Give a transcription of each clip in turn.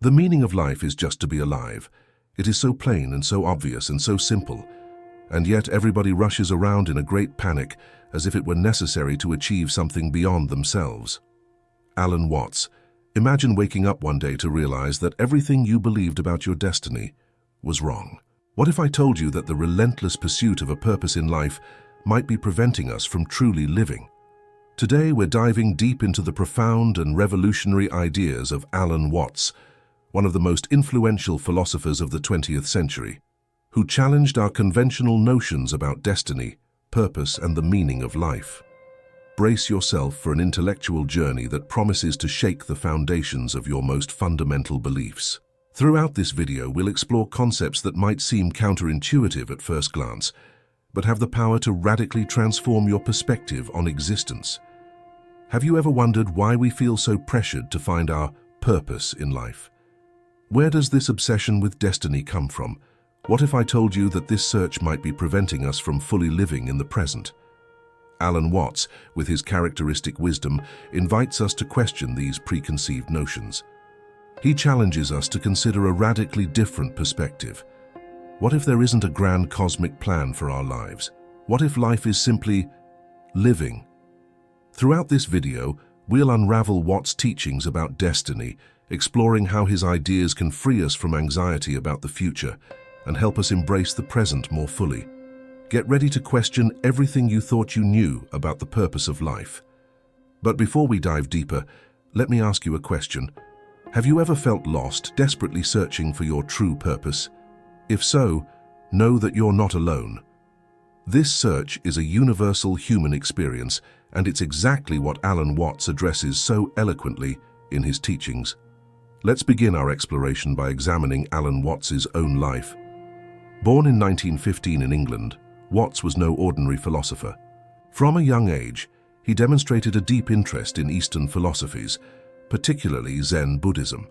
The meaning of life is just to be alive. It is so plain and so obvious and so simple, and yet everybody rushes around in a great panic as if it were necessary to achieve something beyond themselves. Alan Watts. Imagine waking up one day to realize that everything you believed about your destiny was wrong. What if I told you that the relentless pursuit of a purpose in life might be preventing us from truly living? Today we're diving deep into the profound and revolutionary ideas of Alan Watts, one of the most influential philosophers of the 20th century, who challenged our conventional notions about destiny, purpose, and the meaning of life. Brace yourself for an intellectual journey that promises to shake the foundations of your most fundamental beliefs. Throughout this video, we'll explore concepts that might seem counterintuitive at first glance, but have the power to radically transform your perspective on existence. Have you ever wondered why we feel so pressured to find our purpose in life? Where does this obsession with destiny come from? What if I told you that this search might be preventing us from fully living in the present? Alan Watts, with his characteristic wisdom, invites us to question these preconceived notions. He challenges us to consider a radically different perspective. What if there isn't a grand cosmic plan for our lives? What if life is simply living? Throughout this video, we'll unravel Watts' teachings about destiny, exploring how his ideas can free us from anxiety about the future and help us embrace the present more fully. Get ready to question everything you thought you knew about the purpose of life. But before we dive deeper, let me ask you a question. Have you ever felt lost, desperately searching for your true purpose? If so, know that you're not alone. This search is a universal human experience, and it's exactly what Alan Watts addresses so eloquently in his teachings. Let's begin our exploration by examining Alan Watts's own life. Born in 1915 in England, Watts was no ordinary philosopher. From a young age, he demonstrated a deep interest in Eastern philosophies, particularly Zen Buddhism.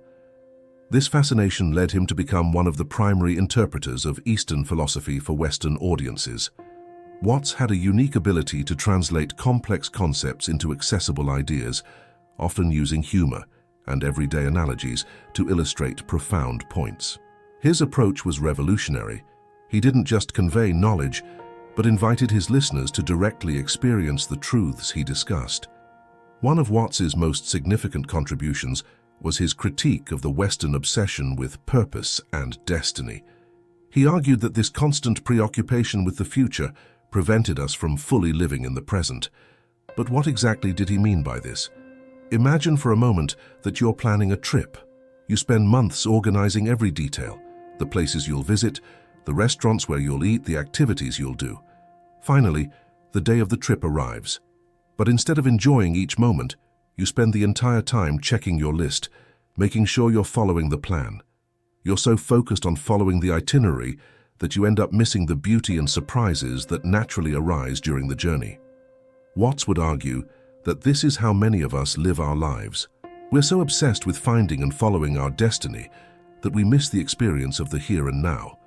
This fascination led him to become one of the primary interpreters of Eastern philosophy for Western audiences. Watts had a unique ability to translate complex concepts into accessible ideas, often using humor and everyday analogies to illustrate profound points. His approach was revolutionary. He didn't just convey knowledge, but invited his listeners to directly experience the truths he discussed. One of Watts's most significant contributions was his critique of the Western obsession with purpose and destiny. He argued that this constant preoccupation with the future prevented us from fully living in the present. But what exactly did he mean by this? Imagine for a moment that you're planning a trip. You spend months organizing every detail, the places you'll visit, the restaurants where you'll eat, the activities you'll do. Finally, the day of the trip arrives. But instead of enjoying each moment, you spend the entire time checking your list, making sure you're following the plan. You're so focused on following the itinerary that you end up missing the beauty and surprises that naturally arise during the journey. Watts would argue that this is how many of us live our lives. We're so obsessed with finding and following our destiny that we miss the experience of the here and now.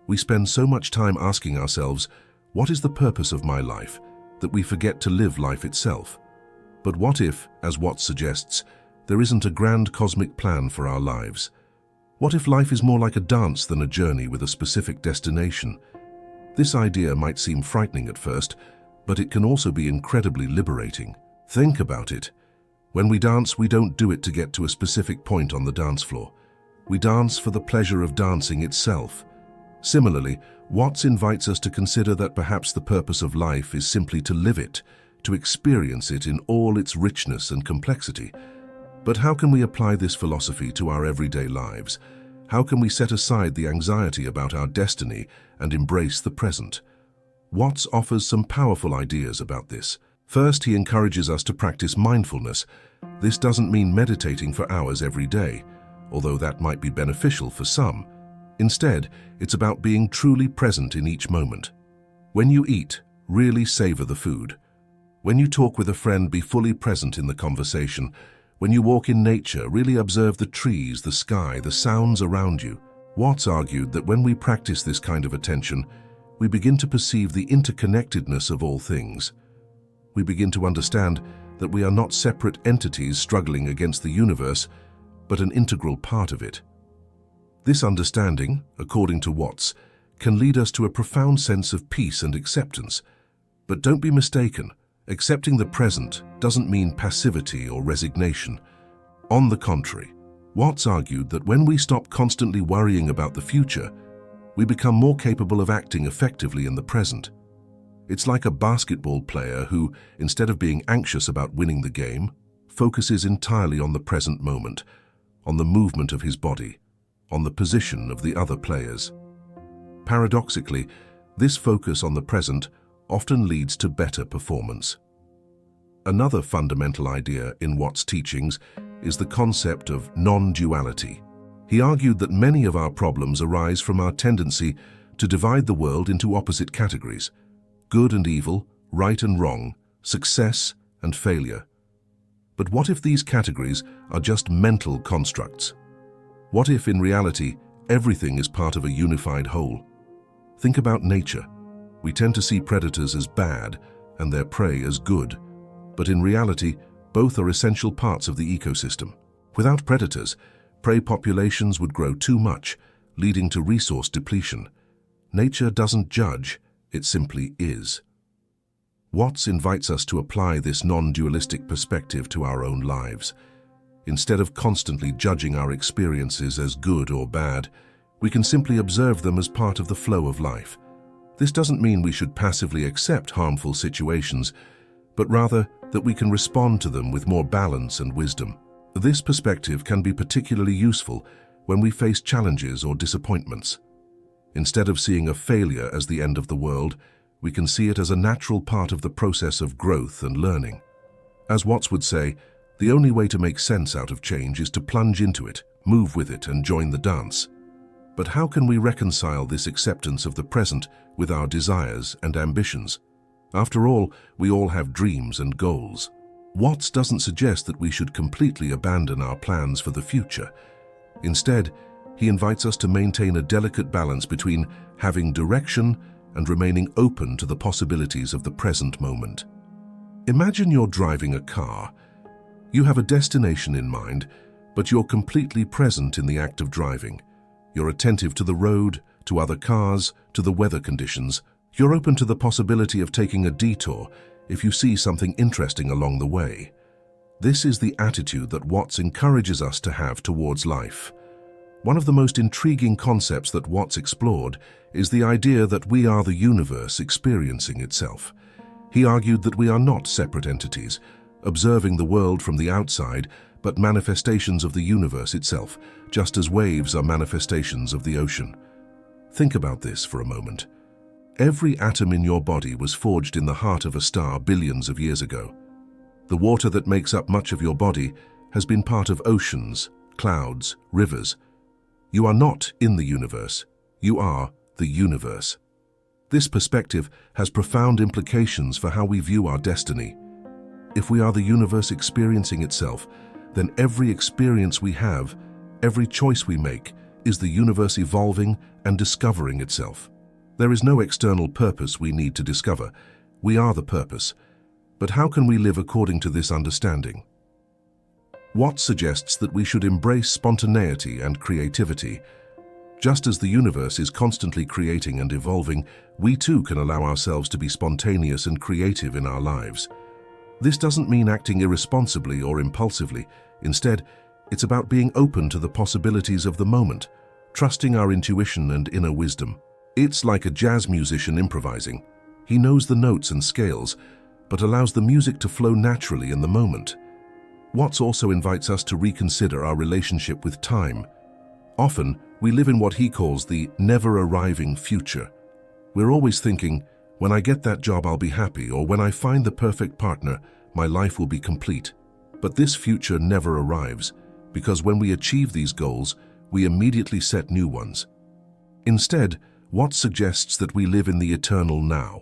We spend so much time asking ourselves, what is the purpose of my life, that we forget to live life itself. But what if, as Watts suggests, there isn't a grand cosmic plan for our lives? What if life is more like a dance than a journey with a specific destination? This idea might seem frightening at first, but it can also be incredibly liberating. Think about it. When we dance, we don't do it to get to a specific point on the dance floor. We dance for the pleasure of dancing itself. Similarly, Watts invites us to consider that perhaps the purpose of life is simply to live it, to experience it in all its richness and complexity. But how can we apply this philosophy to our everyday lives? How can we set aside the anxiety about our destiny and embrace the present? Watts offers some powerful ideas about this. First, he encourages us to practice mindfulness. This doesn't mean meditating for hours every day, although that might be beneficial for some. Instead, it's about being truly present in each moment. When you eat, really savor the food. When you talk with a friend, be fully present in the conversation. When you walk in nature, really observe the trees, the sky, the sounds around you. Watts argued that when we practice this kind of attention, we begin to perceive the interconnectedness of all things. We begin to understand that we are not separate entities struggling against the universe, but an integral part of it. This understanding, according to Watts, can lead us to a profound sense of peace and acceptance. But don't be mistaken, accepting the present doesn't mean passivity or resignation. On the contrary, Watts argued that when we stop constantly worrying about the future, we become more capable of acting effectively in the present. It's like a basketball player who, instead of being anxious about winning the game, focuses entirely on the present moment, on the movement of his body, on the position of the other players. Paradoxically, this focus on the present often leads to better performance. Another fundamental idea in Watts' teachings is the concept of non-duality. He argued that many of our problems arise from our tendency to divide the world into opposite categories: good and evil, right and wrong, success and failure. But what if these categories are just mental constructs? What if, in reality, everything is part of a unified whole? Think about nature. We tend to see predators as bad and their prey as good, but in reality, both are essential parts of the ecosystem. Without predators, prey populations would grow too much, leading to resource depletion. Nature doesn't judge, it simply is. Watts invites us to apply this non-dualistic perspective to our own lives. Instead of constantly judging our experiences as good or bad, we can simply observe them as part of the flow of life. This doesn't mean we should passively accept harmful situations, but rather that we can respond to them with more balance and wisdom. This perspective can be particularly useful when we face challenges or disappointments. Instead of seeing a failure as the end of the world, we can see it as a natural part of the process of growth and learning. As Watts would say, the only way to make sense out of change is to plunge into it, move with it, and join the dance. But how can we reconcile this acceptance of the present with our desires and ambitions? After all, we all have dreams and goals. Watts doesn't suggest that we should completely abandon our plans for the future. Instead, he invites us to maintain a delicate balance between having direction and remaining open to the possibilities of the present moment. Imagine you're driving a car. You have a destination in mind, but you're completely present in the act of driving. You're attentive to the road, to other cars, to the weather conditions. You're open to the possibility of taking a detour if you see something interesting along the way. This is the attitude that Watts encourages us to have towards life. One of the most intriguing concepts that Watts explored is the idea that we are the universe experiencing itself. He argued that we are not separate entities, observing the world from the outside, but manifestations of the universe itself, just as waves are manifestations of the ocean. Think about this for a moment. Every atom in your body was forged in the heart of a star billions of years ago. The water that makes up much of your body has been part of oceans, clouds, rivers. You are not in the universe. You are the universe. This perspective has profound implications for how we view our destiny. If we are the universe experiencing itself, then every experience we have, every choice we make, is the universe evolving and discovering itself. There is no external purpose we need to discover. We are the purpose. But how can we live according to this understanding? Watts suggests that we should embrace spontaneity and creativity. Just as the universe is constantly creating and evolving, we too can allow ourselves to be spontaneous and creative in our lives. This doesn't mean acting irresponsibly or impulsively. Instead, it's about being open to the possibilities of the moment, trusting our intuition and inner wisdom. It's like a jazz musician improvising. He knows the notes and scales, but allows the music to flow naturally in the moment. Watts also invites us to reconsider our relationship with time. Often, we live in what he calls the never-arriving future. We're always thinking, when I get that job, I'll be happy, or when I find the perfect partner, my life will be complete. But this future never arrives, because when we achieve these goals, we immediately set new ones. Instead, Watts suggests that we live in the eternal now.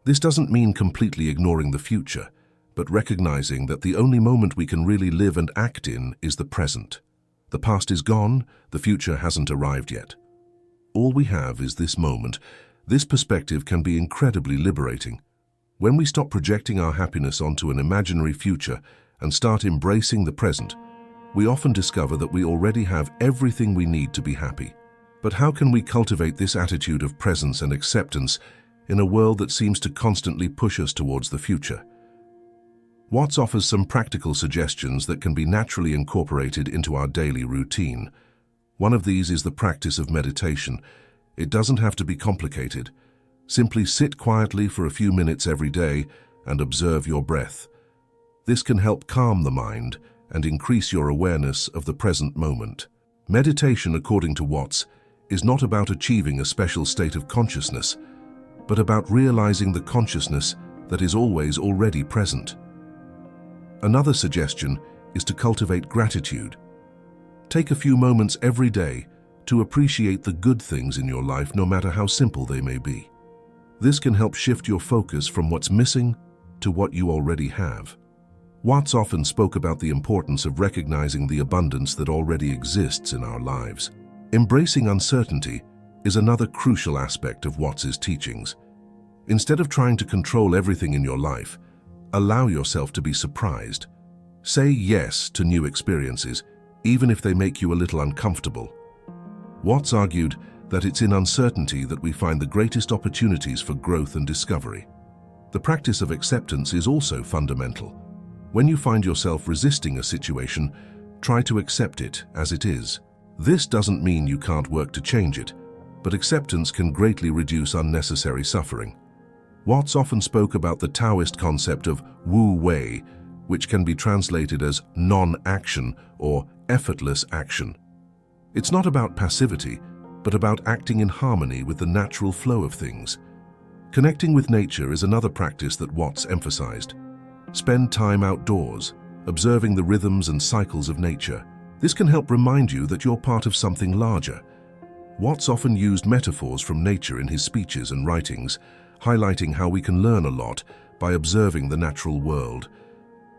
This doesn't mean completely ignoring the future, but recognizing that the only moment we can really live and act in is the present. The past is gone, the future hasn't arrived yet. All we have is this moment. This perspective can be incredibly liberating. When we stop projecting our happiness onto an imaginary future and start embracing the present, we often discover that we already have everything we need to be happy. But how can we cultivate this attitude of presence and acceptance in a world that seems to constantly push us towards the future? Watts offers some practical suggestions that can be naturally incorporated into our daily routine. One of these is the practice of meditation. It doesn't have to be complicated. Simply sit quietly for a few minutes every day and observe your breath. This can help calm the mind and increase your awareness of the present moment. Meditation, according to Watts, is not about achieving a special state of consciousness, but about realizing the consciousness that is always already present. Another suggestion is to cultivate gratitude. Take a few moments every day to appreciate the good things in your life, no matter how simple they may be. This can help shift your focus from what's missing to what you already have. Watts often spoke about the importance of recognizing the abundance that already exists in our lives. Embracing uncertainty is another crucial aspect of Watts's teachings. Instead of trying to control everything in your life, allow yourself to be surprised. Say yes to new experiences, even if they make you a little uncomfortable. Watts argued that it's in uncertainty that we find the greatest opportunities for growth and discovery. The practice of acceptance is also fundamental. When you find yourself resisting a situation, try to accept it as it is. This doesn't mean you can't work to change it, but acceptance can greatly reduce unnecessary suffering. Watts often spoke about the Taoist concept of Wu Wei, which can be translated as non-action or effortless action. It's not about passivity, but about acting in harmony with the natural flow of things. Connecting with nature is another practice that Watts emphasized. Spend time outdoors, observing the rhythms and cycles of nature. This can help remind you that you're part of something larger. Watts often used metaphors from nature in his speeches and writings, highlighting how we can learn a lot by observing the natural world.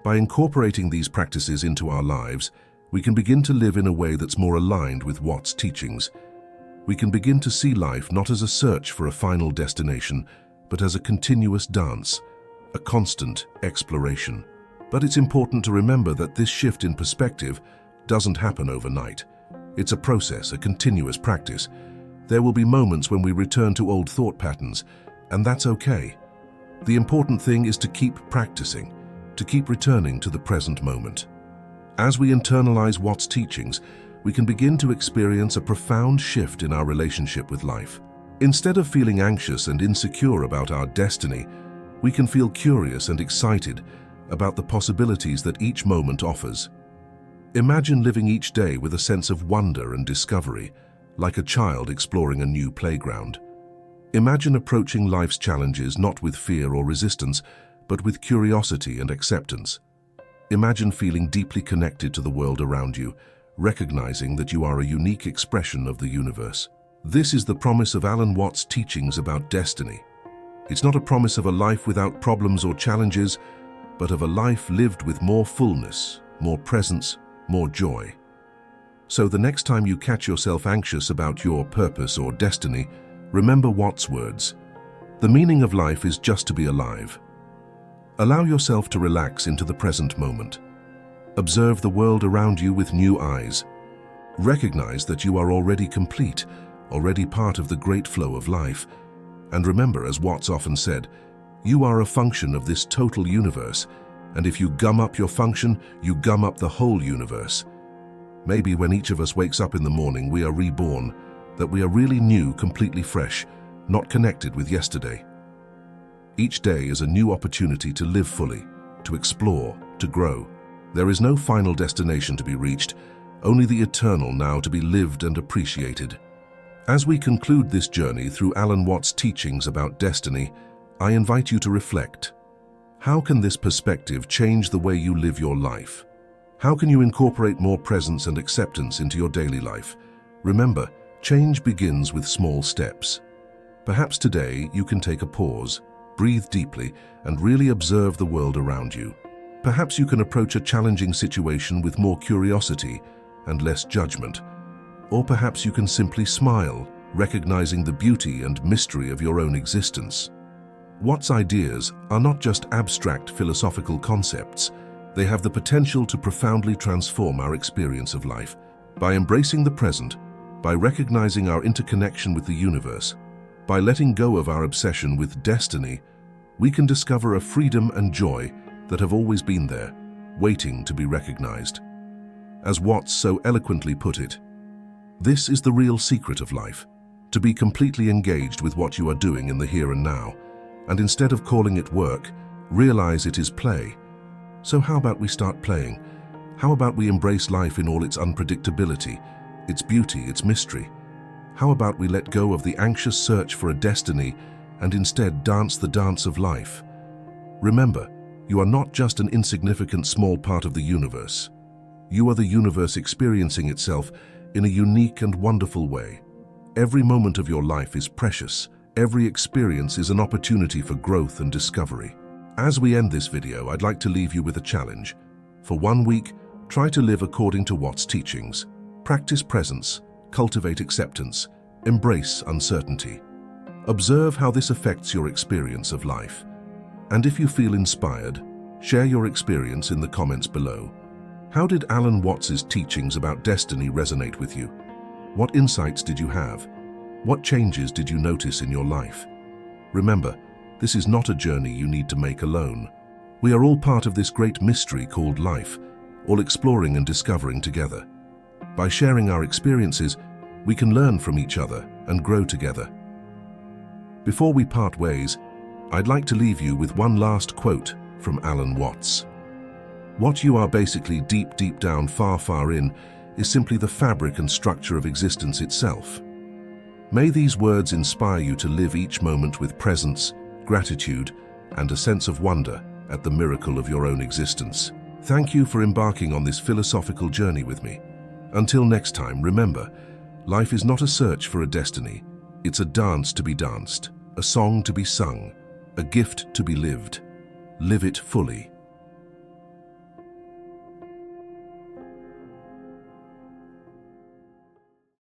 By incorporating these practices into our lives, we can begin to live in a way that's more aligned with Watts' teachings. We can begin to see life not as a search for a final destination, but as a continuous dance, a constant exploration. But it's important to remember that this shift in perspective doesn't happen overnight. It's a process, a continuous practice. There will be moments when we return to old thought patterns, and that's okay. The important thing is to keep practicing, to keep returning to the present moment. As we internalize Watts' teachings, we can begin to experience a profound shift in our relationship with life. Instead of feeling anxious and insecure about our destiny, we can feel curious and excited about the possibilities that each moment offers. Imagine living each day with a sense of wonder and discovery, like a child exploring a new playground. Imagine approaching life's challenges not with fear or resistance, but with curiosity and acceptance. Imagine feeling deeply connected to the world around you, recognizing that you are a unique expression of the universe. This is the promise of Alan Watts' teachings about destiny. It's not a promise of a life without problems or challenges, but of a life lived with more fullness, more presence, more joy. So the next time you catch yourself anxious about your purpose or destiny, remember Watts' words. The meaning of life is just to be alive. Allow yourself to relax into the present moment. Observe the world around you with new eyes. Recognize that you are already complete, already part of the great flow of life. And remember, as Watts often said, you are a function of this total universe, and if you gum up your function, you gum up the whole universe. Maybe when each of us wakes up in the morning, we are reborn, that we are really new, completely fresh, not connected with yesterday. Each day is a new opportunity to live fully, to explore, to grow. There is no final destination to be reached, only the eternal now to be lived and appreciated. As we conclude this journey through Alan Watts' teachings about destiny, I invite you to reflect. How can this perspective change the way you live your life? How can you incorporate more presence and acceptance into your daily life? Remember, change begins with small steps. Perhaps today you can take a pause, breathe deeply, and really observe the world around you. Perhaps you can approach a challenging situation with more curiosity and less judgment. Or perhaps you can simply smile, recognizing the beauty and mystery of your own existence. Watts' ideas are not just abstract philosophical concepts. They have the potential to profoundly transform our experience of life. By embracing the present, by recognizing our interconnection with the universe, by letting go of our obsession with destiny, we can discover a freedom and joy that have always been there, waiting to be recognized. As Watts so eloquently put it, this is the real secret of life, to be completely engaged with what you are doing in the here and now, and instead of calling it work, realize it is play. So how about we start playing? How about we embrace life in all its unpredictability, its beauty, its mystery? How about we let go of the anxious search for a destiny and instead dance the dance of life? Remember, you are not just an insignificant small part of the universe. You are the universe experiencing itself in a unique and wonderful way. Every moment of your life is precious. Every experience is an opportunity for growth and discovery. As we end this video, I'd like to leave you with a challenge. For 1 week, try to live according to Watts' teachings. Practice presence, cultivate acceptance, embrace uncertainty. Observe how this affects your experience of life. And if you feel inspired, share your experience in the comments below. How did Alan Watts' teachings about destiny resonate with you? What insights did you have? What changes did you notice in your life? Remember, this is not a journey you need to make alone. We are all part of this great mystery called life, all exploring and discovering together. By sharing our experiences, we can learn from each other and grow together. Before we part ways, I'd like to leave you with one last quote from Alan Watts. What you are basically deep down, far in, is simply the fabric and structure of existence itself. May these words inspire you to live each moment with presence, gratitude, and a sense of wonder at the miracle of your own existence. Thank you for embarking on this philosophical journey with me. Until next time, remember, life is not a search for a destiny. It's a dance to be danced, a song to be sung, a gift to be lived. Live it fully.